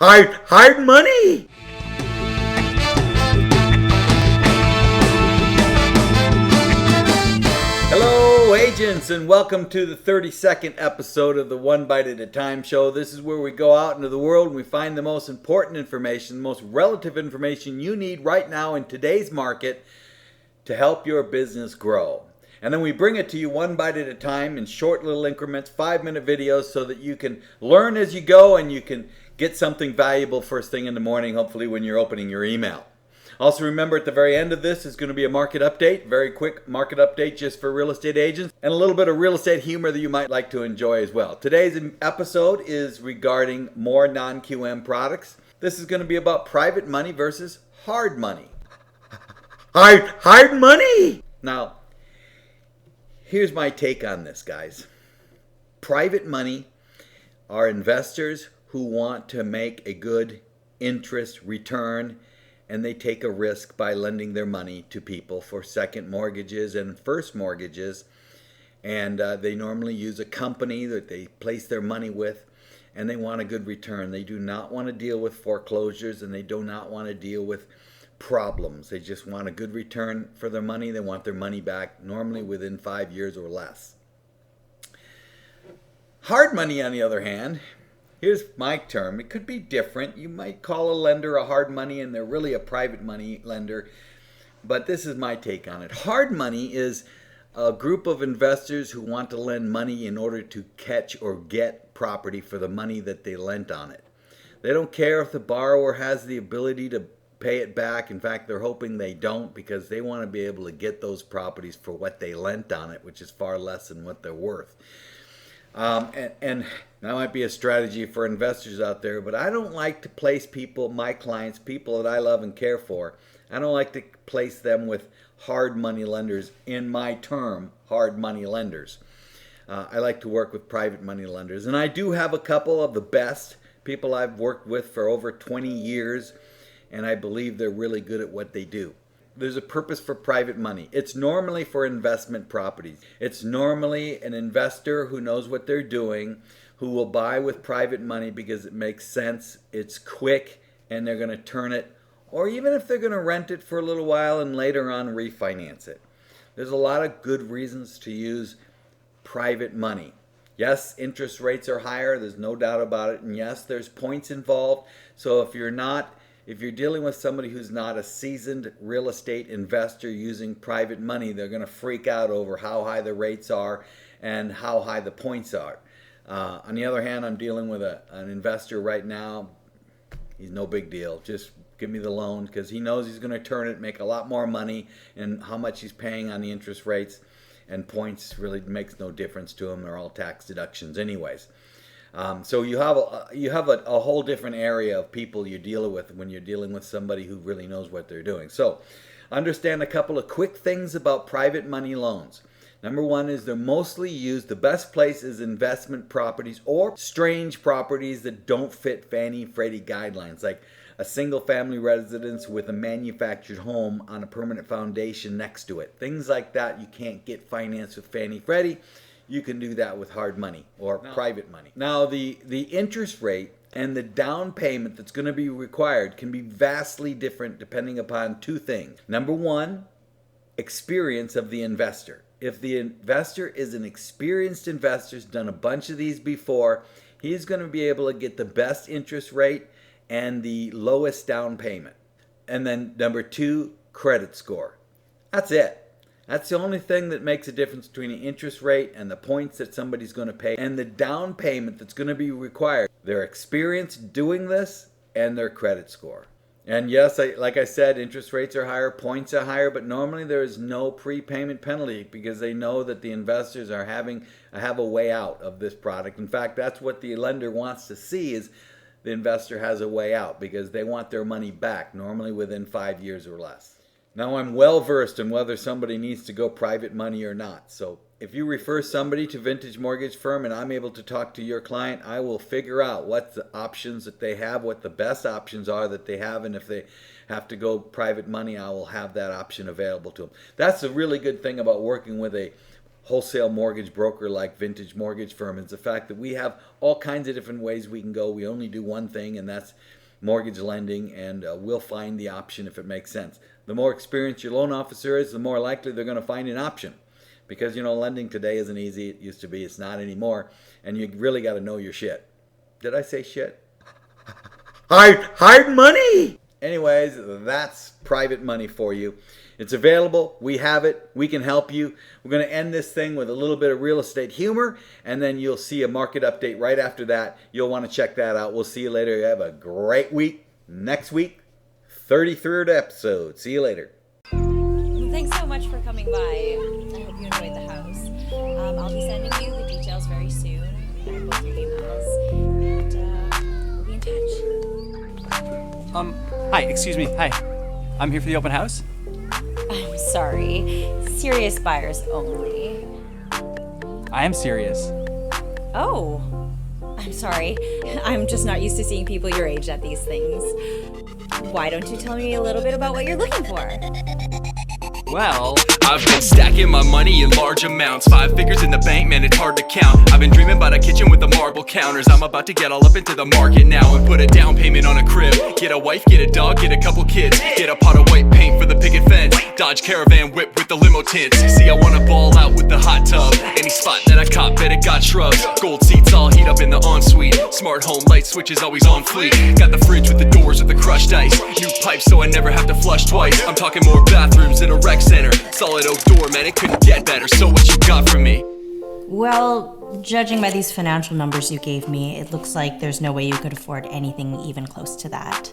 Hard money! Hello, agents, and welcome to the 32nd episode of the One Bite at a Time show. This is where we go out into the world and we find the most important information, the most relative information you need right now in today's market to help your business grow. And then we bring it to you one bite at a time in short little increments, 5-minute videos, so that you can learn as you go and you can get something valuable first thing in the morning, hopefully when you're opening your email. Also remember, at the very end of this is going to be a market update, very quick market update just for real estate agents, and a little bit of real estate humor that you might like to enjoy as well. Today's episode is regarding more non-QM products. This is going to be about private money versus hard money. Hard money! Now, here's my take on this, guys. Private money are investors who want to make a good interest return, and they take a risk by lending their money to people for second mortgages and first mortgages. And they normally use a company that they place their money with, and they want a good return. They do not want to deal with foreclosures, and they do not want to deal with problems. They just want a good return for their money. They want their money back normally within 5 years or less. Hard money, on the other hand, here's my term. It could be different. You might call a lender a hard money and they're really a private money lender, but this is my take on it. Hard money is a group of investors who want to lend money in order to catch or get property for the money that they lent on it. They don't care if the borrower has the ability to pay it back. In fact, they're hoping they don't, because they want to be able to get those properties for what they lent on it, which is far less than what they're worth. And that might be a strategy for investors out there, but I don't like to place people, my clients, people that I love and care for, I don't like to place them with hard money lenders. In my term, hard money lenders. I like to work with private money lenders, and I do have a couple of the best people I've worked with for over 20 years, and I believe they're really good at what they do. There's a purpose for private money. It's normally for investment properties. It's normally an investor who knows what they're doing, who will buy with private money because it makes sense, it's quick, and they're going to turn it, or even if they're going to rent it for a little while and later on refinance it. There's a lot of good reasons to use private money. Yes, interest rates are higher, there's no doubt about it, and yes, there's points involved. So if you're dealing with somebody who's not a seasoned real estate investor using private money, they're going to freak out over how high the rates are and how high the points are. On the other hand, I'm dealing with an investor right now. He's no big deal. Just give me the loan, because he knows he's going to turn it, make a lot more money, and how much he's paying on the interest rates and points really makes no difference to him. They're all tax deductions anyways. So you have a whole different area of people you deal with when you're dealing with somebody who really knows what they're doing. So understand a couple of quick things about private money loans. Number one is they're mostly used, the best place is investment properties or strange properties that don't fit Fannie Freddie guidelines, like a single family residence with a manufactured home on a permanent foundation next to it. Things like that you can't get financed with Fannie Freddie. You can do that with hard money or private money. Now, the interest rate and the down payment that's going to be required can be vastly different depending upon two things. Number one, experience of the investor. If the investor is an experienced investor, has done a bunch of these before, he's going to be able to get the best interest rate and the lowest down payment. And then number two, credit score. That's it. That's the only thing that makes a difference between the interest rate and the points that somebody's going to pay and the down payment that's going to be required. Their experience doing this and their credit score. And yes, like I said, interest rates are higher, points are higher, but normally there is no prepayment penalty because they know that the investors have a way out of this product. In fact, that's what the lender wants to see, is the investor has a way out, because they want their money back, normally within 5 years or less. Now, I'm well versed in whether somebody needs to go private money or not. So if you refer somebody to Vintage Mortgage Firm and I'm able to talk to your client, I will figure out what the options that they have, what the best options are that they have, and if they have to go private money, I will have that option available to them. That's a really good thing about working with a wholesale mortgage broker like Vintage Mortgage Firm is the fact that we have all kinds of different ways we can go. We only do one thing, and that's mortgage lending, and we'll find the option if it makes sense. The more experienced your loan officer is, the more likely they're going to find an option. Because, lending today isn't easy. It used to be. It's not anymore. And you really got to know your shit. Did I say shit? Hard money! Anyways, that's private money for you. It's available. We have it. We can help you. We're going to end this thing with a little bit of real estate humor, and then you'll see a market update right after that. You'll want to check that out. We'll see you later. You have a great week. Next week, 33rd episode. See you later. Well, thanks so much for coming by. I hope you enjoyed the house. I'll be sending you the details very soon. I have both your emails. And we'll be in touch. Hi, excuse me. Hi. I'm here for the open house. I'm sorry. Serious buyers only. I am serious. Oh, I'm sorry. I'm just not used to seeing people your age at these things. Why don't you tell me a little bit about what you're looking for? Well, I've been stacking my money in large amounts. 5 figures in the bank, man, it's hard to count. I've been dreaming about a kitchen with the marble counters. I'm about to get all up into the market now and put a down payment on a crib. Get a wife, get a dog, get a couple kids. Get a pot of white paint for the picket fence. Dodge Caravan whip with the limo tints. See, I wanna ball out with the hot tub. Any spot that I cop, bet it got shrubs. Gold seats all heat up in the ensuite. Smart home light switches always on fleek. Got the fridge with the doors with the crushed ice. New pipes so I never have to flush twice. I'm talking more bathrooms than a rec center. Solid oak door, man, it couldn't get better. So what you got from me? Well, judging by these financial numbers you gave me, it looks like there's no way you could afford anything even close to that.